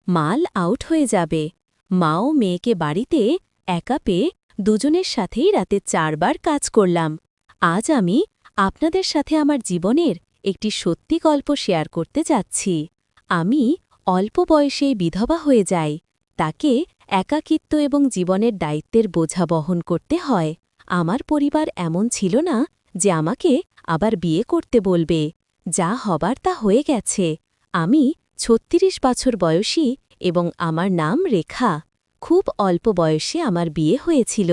মাল আউট হয়ে যাবে। মা ও মেয়েকে বাড়িতে একা পেয়ে দুজনের সাথেই রাতে 4 বার কাজ করলাম। আজ আমি আপনাদের সাথে আমার জীবনের একটি সত্যি গল্প শেয়ার করতে যাচ্ছি। আমি অল্প বয়সেই বিধবা হয়ে যাই। তাকে একাকিত্ব এবং জীবনের দায়িত্বের বোঝা বহন করতে হয়। আমার পরিবার এমন ছিল না যে আমাকে আবার বিয়ে করতে বলবে। যা হবার তা হয়ে গেছে। আমি ৩৬ বছর বয়সী এবং আমার নাম রেখা। খুব অল্প বয়সে আমার বিয়ে হয়েছিল।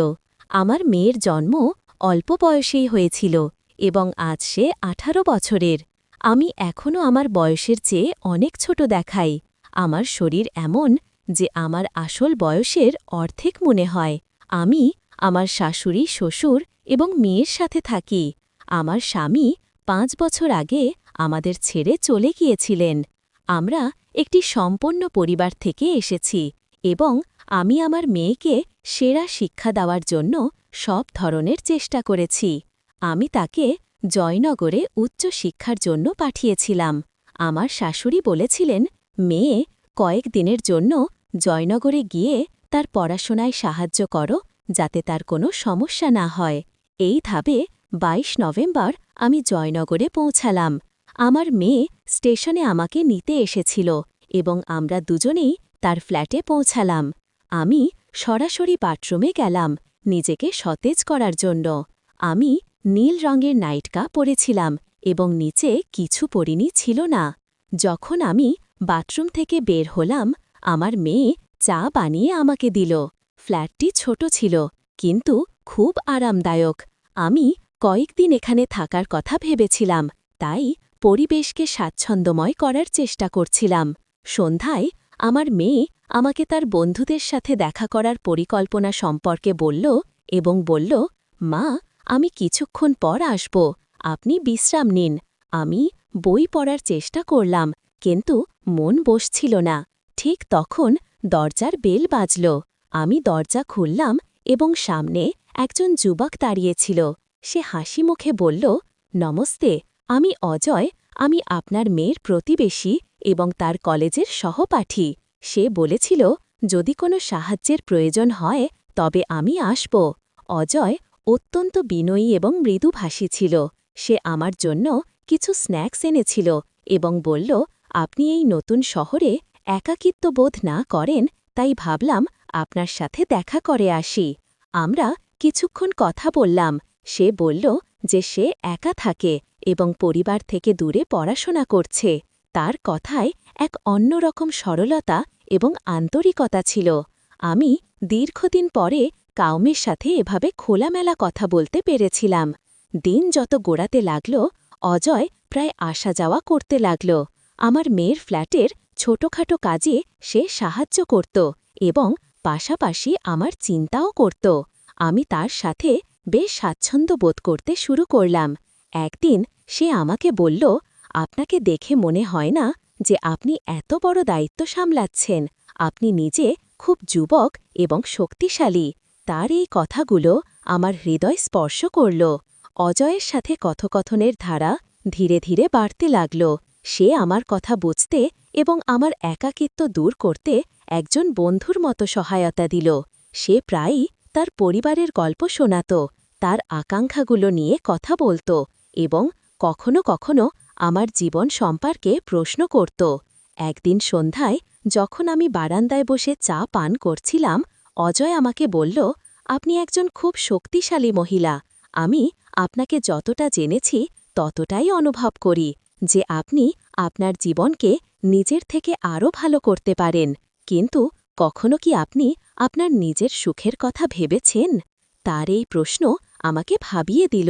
আমার মেয়ের জন্ম অল্প বয়সেই হয়েছিল এবং আজ সে ১৮ বছরের। আমি এখনও আমার বয়সের চেয়ে অনেক ছোট দেখাই। আমার শরীর এমন যে আমার আসল বয়সের অর্ধেক মনে হয়। আমি আমার শাশুড়ি, শ্বশুর এবং মেয়ের সাথে থাকি। আমার স্বামী ৫ বছর আগে আমাদের ছেড়ে চলে গিয়েছিলেন। আমরা একটি সম্পন্ন পরিবার থেকে এসেছি এবং আমি আমার মেয়েকে সেরা শিক্ষা দেওয়ার জন্য সব ধরনের চেষ্টা করেছি। আমি তাকে জয়নগরে উচ্চ শিক্ষার জন্য পাঠিয়েছিলাম। আমার শাশুড়ি বলেছিলেন, মেয়ে কয়েক দিনের জন্য জয়নগরে গিয়ে তার পড়াশোনায় সাহায্য করো, যাতে তার কোনো সমস্যা না হয়। এইভাবে ২২ নভেম্বর আমি জয়নগরে পৌঁছালাম। আমার মেয়ে স্টেশনে আমাকে নিতে এসেছিল এবং আমরা দুজনেই তার ফ্ল্যাটে পৌঁছালাম। আমি সরাসরি বাথরুমে গেলাম নিজেকে সতেজ করার জন্য। আমি নীল রঙের নাইটকা পরেছিলাম এবং নিচে কিছু পরিনি ছিল না। যখন আমি বাথরুম থেকে বের হলাম, আমার মেয়ে চা বানিয়ে আমাকে দিল। ফ্ল্যাটটি ছোট ছিল, কিন্তু খুব আরামদায়ক। আমি কয়েকদিন এখানে থাকার কথা ভেবেছিলাম, তাই পরিবেশকে স্বাচ্ছন্দ্যময় করার চেষ্টা করছিলাম। সন্ধ্যায় আমার মেয়ে আমাকে তার বন্ধুদের সাথে দেখা করার পরিকল্পনা সম্পর্কে বলল এবং বলল, মা, আমি কিছুক্ষণ পর আসব, আপনি বিশ্রাম নিন। আমি বই পড়ার চেষ্টা করলাম, কিন্তু মন বসছিল না। ঠিক তখন দরজার বেল বাজল। আমি দরজা খুললাম এবং সামনে একজন যুবক দাঁড়িয়েছিল। সে হাসি মুখে বলল, নমস্তে, আমি অজয়। আমি আপনার মেয়ের প্রতিবেশী এবং তার কলেজের সহপাঠী। সে বলেছিল, যদি কোনো সাহায্যের প্রয়োজন হয় তবে আমি আসব। অজয় অত্যন্ত বিনয়ী এবং মৃদুভাষী ছিল। সে আমার জন্য কিছু স্ন্যাক্স এনেছিল এবং বলল, আপনি এই নতুন শহরে একাকিত্ব বোধ না করেন, তাই ভাবলাম আপনার সাথে দেখা করে আসি। আমরা কিছুক্ষণ কথা বললাম। সে বলল যে সে একা থাকে এবং পরিবার থেকে দূরে পড়াশোনা করছে। তার কথায় এক অন্যরকম সরলতা এবং আন্তরিকতা ছিল। আমি দীর্ঘদিন পরে কাউমের সাথে এভাবে খোলামেলা কথা বলতে পেরেছিলাম। দিন যত গোড়াতে লাগল, অজয় প্রায় আসা যাওয়া করতে লাগল। আমার মেয়ের ফ্ল্যাটের ছোটখাটো কাজে সে সাহায্য করত এবং পাশাপাশি আমার চিন্তাও করত। আমি তার সাথে বেশ স্বাচ্ছন্দ্য বোধ করতে শুরু করলাম। একদিন সে আমাকে বলল, আপনাকে দেখে মনে হয় না যে আপনি এত বড় দায়িত্ব সামলাচ্ছেন। আপনি নিজে খুব যুবক এবং শক্তিশালী। তার এই কথাগুলো আমার হৃদয় স্পর্শ করল। অজয়ের সাথে কথোপকথনের ধারা ধীরে ধীরে বাড়তে লাগল। সে আমার কথা বুঝতে এবং আমার একাকিত্ব দূর করতে একজন বন্ধুর মতো সহায়তা দিল। সে প্রায়ই তার পরিবারের গল্প শোনাত, তার আকাঙ্ক্ষাগুলো নিয়ে কথা বলত এবং কখনো কখনো আমার জীবন সম্পর্কে প্রশ্ন করত। একদিন সন্ধ্যায় যখন আমি বারান্দায় বসে চা পান করছিলাম, অজয় আমাকে বলল, আপনি একজন খুব শক্তিশালী মহিলা। আমি আপনাকে যতটা জেনেছি ততটাই অনুভব করি যে আপনি আপনার জীবনকে নিজের থেকে আরও ভালো করতে পারেন। কিন্তু কখনো কি আপনি আপনার নিজের সুখের কথা ভেবেছেন? তার এই প্রশ্ন আমাকে ভাবিয়ে দিল।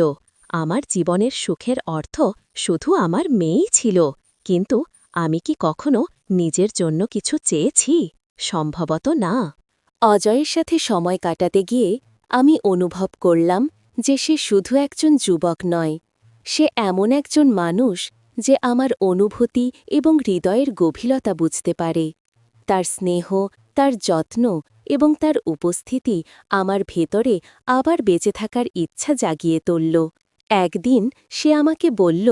আমার জীবনের সুখের অর্থ শুধু আমার মেয়েই ছিল, কিন্তু আমি কি কখনো নিজের জন্য কিছু চেয়েছি? সম্ভবত না। অজয়ের সাথে সময় কাটাতে গিয়ে আমি অনুভব করলাম যে সে শুধু একজন যুবক নয়, সে এমন একজন মানুষ যে আমার অনুভূতি এবং হৃদয়ের গভীরতা বুঝতে পারে। তার স্নেহ, তার যত্ন এবং তার উপস্থিতি আমার ভেতরে আবার বেঁচে থাকার ইচ্ছা জাগিয়ে তুলল। একদিন সে আমাকে বলল,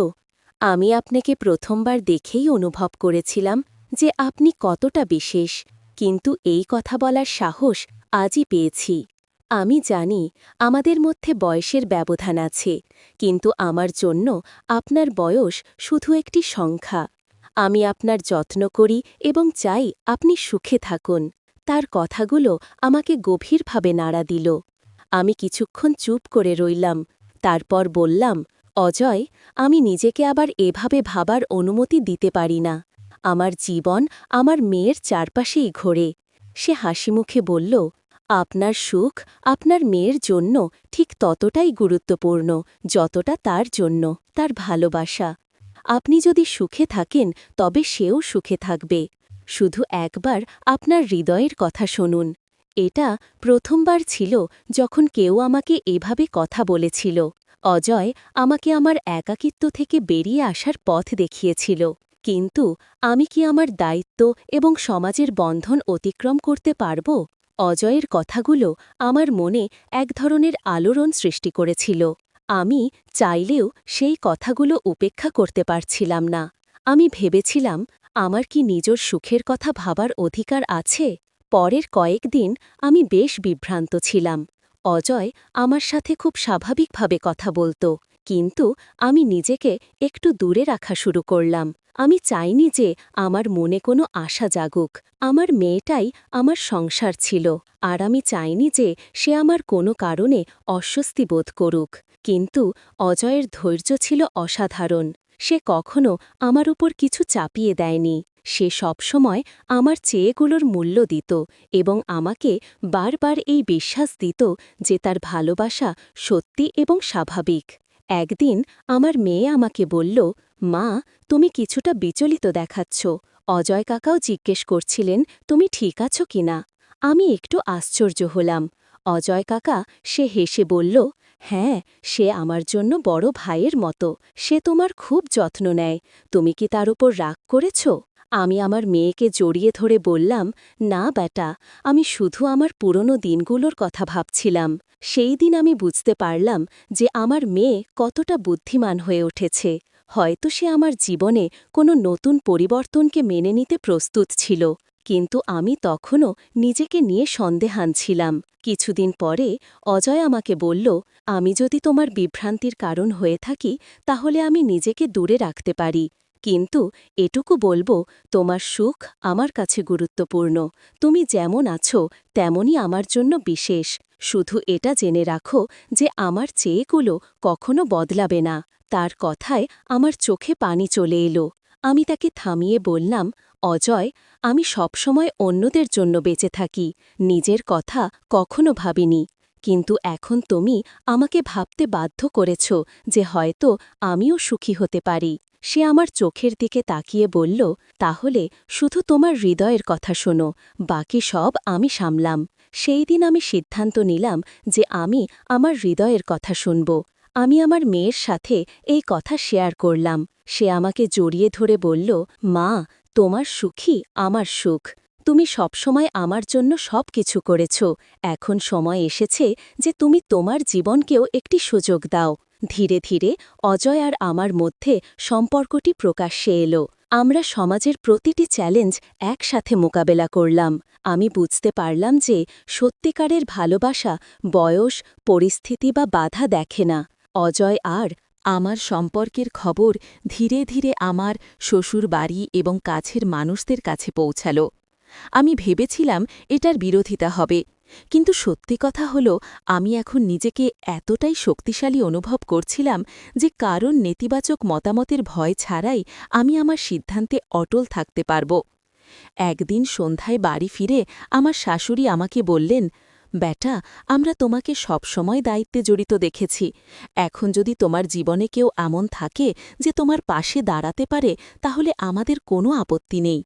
আমি আপনাকে প্রথমবার দেখেই অনুভব করেছিলাম যে আপনি কতটা বিশেষ, কিন্তু এই কথা বলার সাহস আজই পেয়েছি। আমি জানি আমাদের মধ্যে বয়সের ব্যবধান আছে, কিন্তু আমার জন্য আপনার বয়স শুধু একটি সংখ্যা। আমি আপনার যত্ন করি এবং চাই আপনি সুখে থাকুন। তার কথাগুলো আমাকে গভীরভাবে নাড়া দিল। আমি কিছুক্ষণ চুপ করে রইলাম, তারপর বললাম, অজয়, আমি নিজেকে আবার এভাবে ভাবার অনুমতি দিতে পারি না। আমার জীবন আমার মেয়ের চারপাশেই ঘোরে। সে হাসিমুখে বলল, আপনার সুখ আপনার মেয়ের জন্য ঠিক ততটাই গুরুত্বপূর্ণ যতটা তার জন্য তার ভালোবাসা। আপনি যদি সুখে থাকেন তবে সেও সুখে থাকবে। শুধু একবার আপনার হৃদয়ের কথা শুনুন। এটা প্রথমবার ছিল যখন কেউ আমাকে এভাবে কথা বলেছিল। অজয় আমাকে আমার একাকিত্ব থেকে বেরিয়ে আসার পথ দেখিয়েছিল। কিন্তু আমি কি আমার দায়িত্ব এবং সমাজের বন্ধন অতিক্রম করতে পারব? অজয়ের কথাগুলো আমার মনে এক ধরনের আলোড়ন সৃষ্টি করেছিল। আমি চাইলেও সেই কথাগুলো উপেক্ষা করতে পারছিলাম না। আমি ভেবেছিলাম, আমার কি নিজের সুখের কথা ভাবার অধিকার আছে? পরের কয়েকদিন আমি বেশ বিভ্রান্ত ছিলাম। অজয় আমার সাথে খুব স্বাভাবিকভাবে কথা বলত, কিন্তু আমি নিজেকে একটু দূরে রাখা শুরু করলাম। আমি চাইনি যে আমার মনে কোনো আশা জাগুক। আমার মেয়েটাই আমার সংসার ছিল, আর আমি চাইনি যে সে আমার কোনো কারণে অস্বস্তি বোধ করুক। কিন্তু অজয়ের ধৈর্য ছিল অসাধারণ। সে কখনো আমার উপর কিছু চাপিয়ে দেয়নি। সে সবসময় আমার চেয়েগুলোর মূল্য দিত এবং আমাকে বারবার এই বিশ্বাস দিত যে তার ভালোবাসা সত্যি এবং স্বাভাবিক। একদিন আমার মেয়ে আমাকে বলল, মা, তুমি কিছুটা বিচলিত দেখাচ্ছ। অজয় কাকাও জিজ্ঞেস করছিলেন তুমি ঠিক আছো কিনা। আমি একটু আশ্চর্য হলাম। অজয় কাকা সে হেসে বলল, হ্যাঁ, সে আমার জন্য বড় ভাইয়ের মতো। সে তোমার খুব যত্ন নেয়। তুমি কি তার উপর রাগ করেছ? আমি আমার মেয়েকে জড়িয়ে ধরে বললাম, না বেটা, আমি শুধু আমার পুরনো দিনগুলোর কথা ভাবছিলাম। সেই দিন আমি বুঝতে পারলাম যে আমার মেয়ে কতটা বুদ্ধিমান হয়ে উঠেছে। হয়তো সে আমার জীবনে কোনো নতুন পরিবর্তনকে মেনে নিতে প্রস্তুত ছিল, কিন্তু আমি তখনও নিজেকে নিয়ে সন্দেহান ছিলাম। কিছুদিন পরে অজয় আমাকে বলল, আমি যদি তোমার বিভ্রান্তির কারণ হয়ে থাকি তাহলে আমি নিজেকে দূরে রাখতে পারি, কিন্তু এটুকু বলবো, তোমার সুখ আমার কাছে গুরুত্বপূর্ণ। তুমি যেমন আছো তেমনই আমার জন্য বিশেষ। শুধু এটা জেনে রাখো যে আমার চেয়েগুলো কখনো বদলাবে না। তার কথায় আমার চোখে পানি চলে এলো। আমি তাকে থামিয়ে বললাম, অজয়, আমি সবসময় অন্যদের জন্য বেঁচে থাকি, নিজের কথা কখনো ভাবিনি। কিন্তু এখন তুমি আমাকে ভাবতে বাধ্য করেছ যে হয়তো আমিও সুখী হতে পারি। সে আমার চোখের দিকে তাকিয়ে বলল, তাহলে শুধু তোমার হৃদয়ের কথা শোনো, বাকি সব আমি সামলাম। সেই দিন আমি সিদ্ধান্ত নিলাম যে আমি আমার হৃদয়ের কথা শুনব। আমি আমার মেয়ের সাথে এই কথা শেয়ার করলাম। সে আমাকে জড়িয়ে ধরে বলল, মা, তোমার সুখই আমার সুখ। তুমি সবসময় আমার জন্য সব কিছু করেছ। এখন সময় এসেছে যে তুমি তোমার জীবনকেও একটি সুযোগ দাও। ধীরে ধীরে অজয় আর আমার মধ্যে সম্পর্কটি প্রকাশ্যে এলো। আমরা সমাজের প্রতিটি চ্যালেঞ্জ একসাথে মোকাবেলা করলাম। আমি বুঝতে পারলাম যে সত্যিকারের ভালোবাসা বয়স, পরিস্থিতি বা বাধা দেখে না। অজয় আর আমার সম্পর্কের খবর ধীরে ধীরে আমার শ্বশুর বাড়ি এবং কাছের মানুষদের কাছে পৌঁছাল। আমি ভেবেছিলাম এটার বিরোধিতা হবে, কিন্তু সত্যি কথা হল আমি এখন নিজেকে এতটাই শক্তিশালী অনুভব করছিলাম যে কারণ নেতিবাচক মতামতের ভয় ছাড়াই আমি আমার সিদ্ধান্তে অটল থাকতে পারব। একদিন সন্ধ্যায় বাড়ি ফিরে আমার শাশুড়ি আমাকে বললেন, বেটা, আমরা তোমাকে সবসময় দায়িত্বে জড়িত দেখেছি। এখন যদি তোমার জীবনে কেউ এমন থাকে যে তোমার পাশে দাঁড়াতে পারে তাহলে আমাদের কোনো আপত্তি নেই।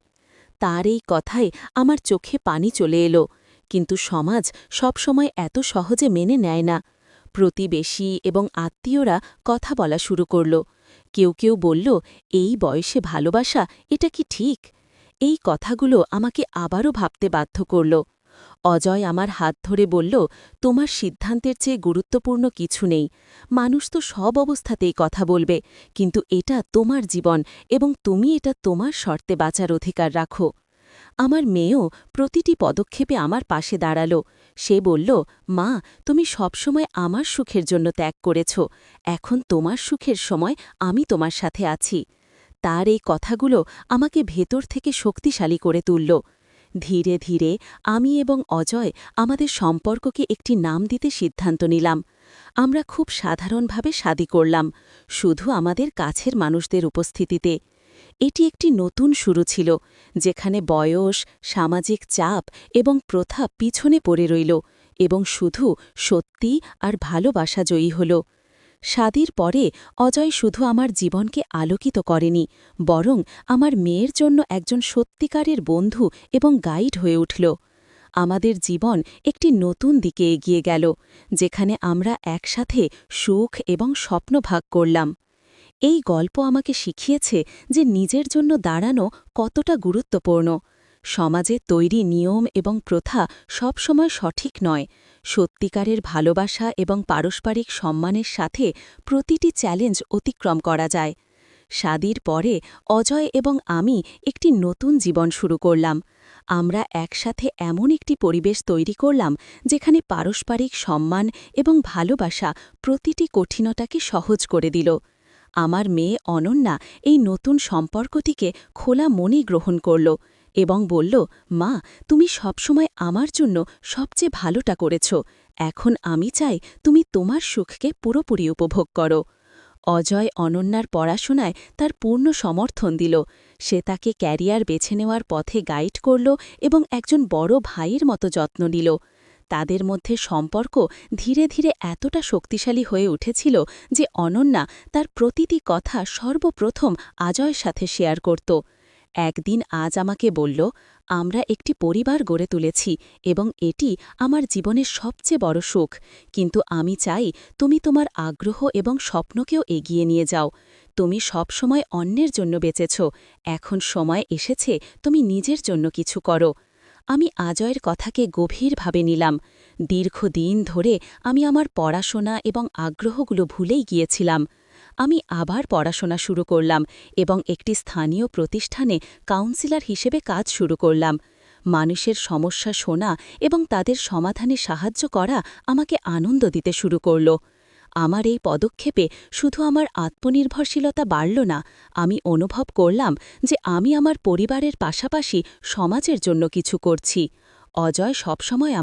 তার এই কথায় আমার চোখে পানি চলে এলো। কিন্তু সমাজ সবসময় এত সহজে মেনে নেয় না। প্রতিবেশী এবং আত্মীয়রা কথা বলা শুরু করল। কেউ কেউ বলল, এই বয়সে ভালোবাসা, এটা কি ঠিক? এই কথাগুলো আমাকে আবারও ভাবতে বাধ্য করল। অজয় আমার হাত ধরে বলল, তোমার সিদ্ধান্তের চেয়ে গুরুত্বপূর্ণ কিছু নেই। মানুষ তো সব অবস্থাতেই কথা বলবে, কিন্তু এটা তোমার জীবন এবং তুমি এটা তোমার শর্তে বাঁচার অধিকার রাখো। আমার মেয়েও প্রতিটি পদক্ষেপে আমার পাশে দাঁড়াল। সে বলল, মা, তুমি সবসময় আমার সুখের জন্য ত্যাগ করেছ, এখন তোমার সুখের সময় আমি তোমার সাথে আছি। তার এই কথাগুলো আমাকে ভেতর থেকে শক্তিশালী করে তুলল। ধীরে ধীরে আমি এবং অজয় আমাদের সম্পর্ককে একটি নাম দিতে সিদ্ধান্ত নিলাম। আমরা খুব সাধারণভাবে শাদী করলাম, শুধু আমাদের কাছের মানুষদের উপস্থিতিতে। এটি একটি নতুন শুরু ছিল, যেখানে বয়স, সামাজিক চাপ এবং প্রথা পিছনে পড়ে রইল এবং শুধু সত্যি আর ভালোবাসা জয়ী হল। শাদীর পরে অজয় শুধু আমার জীবনকে আলোকিত করেনি, বরং আমার মেয়ের জন্য একজন সত্যিকারের বন্ধু এবং গাইড হয়ে উঠল। আমাদের জীবন একটি নতুন দিকে এগিয়ে গেল, যেখানে আমরা একসাথে সুখ এবং স্বপ্ন ভাগ করলাম। এই গল্প আমাকে শিখিয়েছে যে নিজের জন্য দাঁড়ানো কতটা গুরুত্বপূর্ণ। সমাজে তৈরি নিয়ম এবং প্রথা সবসময় সঠিক নয়। সত্যিকারের ভালোবাসা এবং পারস্পরিক সম্মানের সাথে প্রতিটি চ্যালেঞ্জ অতিক্রম করা যায়। শাদীর পরে অজয় এবং আমি একটি নতুন জীবন শুরু করলাম। আমরা একসাথে এমন একটি পরিবেশ তৈরি করলাম যেখানে পারস্পরিক সম্মান এবং ভালোবাসা প্রতিটি কঠিনতাকে সহজ করে দিল। আমার মেয়ে অনন্যা এই নতুন সম্পর্কটিকে খোলা মনে গ্রহণ করল এবং বলল, মা, তুমি সবসময় আমার জন্য সবচেয়ে ভালোটা করেছ, এখন আমি চাই তুমি তোমার সুখকে পুরোপুরি উপভোগ করো। অজয় অনন্যার পড়াশোনায় তার পূর্ণ সমর্থন দিল। সে তাকে ক্যারিয়ার বেছে নেওয়ার পথে গাইড করল এবং একজন বড় ভাইয়ের মতো যত্ন নিল। তাদের মধ্যে সম্পর্ক ধীরে ধীরে এতটা শক্তিশালী হয়ে উঠেছিল যে অনন্যা তার প্রতিটি কথা সর্বপ্রথম অজয়ের সাথে শেয়ার করত। একদিন আজ আমাকে বলল, আমরা একটি পরিবার গড়ে তুলেছি এবং এটি আমার জীবনের সবচেয়ে বড় সুখ, কিন্তু আমি চাই তুমি তোমার আগ্রহ এবং স্বপ্নকেও এগিয়ে নিয়ে যাও। তুমি সবসময় অন্যের জন্য বেঁচেছ, এখন সময় এসেছে তুমি নিজের জন্য কিছু করো। আমি অজয়ের কথাকে গভীরভাবে নিলাম। দীর্ঘদিন ধরে আমি আমার পড়াশোনা এবং আগ্রহগুলো ভুলেই গিয়েছিলাম। আমি আবার পড়াশোনা শুরু করলাম এবং একটি স্থানীয় প্রতিষ্ঠানে কাউন্সিলর হিসেবে কাজ শুরু করলাম। মানুষের সমস্যা শোনা এবং তাদের সমাধানে সাহায্য করা আমাকে আনন্দ দিতে শুরু করল। আমার এই পদক্ষেপে শুধু আমার আত্মনির্ভরশীলতা বাড়ল না, আমি অনুভব করলাম যে আমি আমার পরিবারের পাশাপাশি সমাজের জন্য কিছু করছি। অজয় সবসময়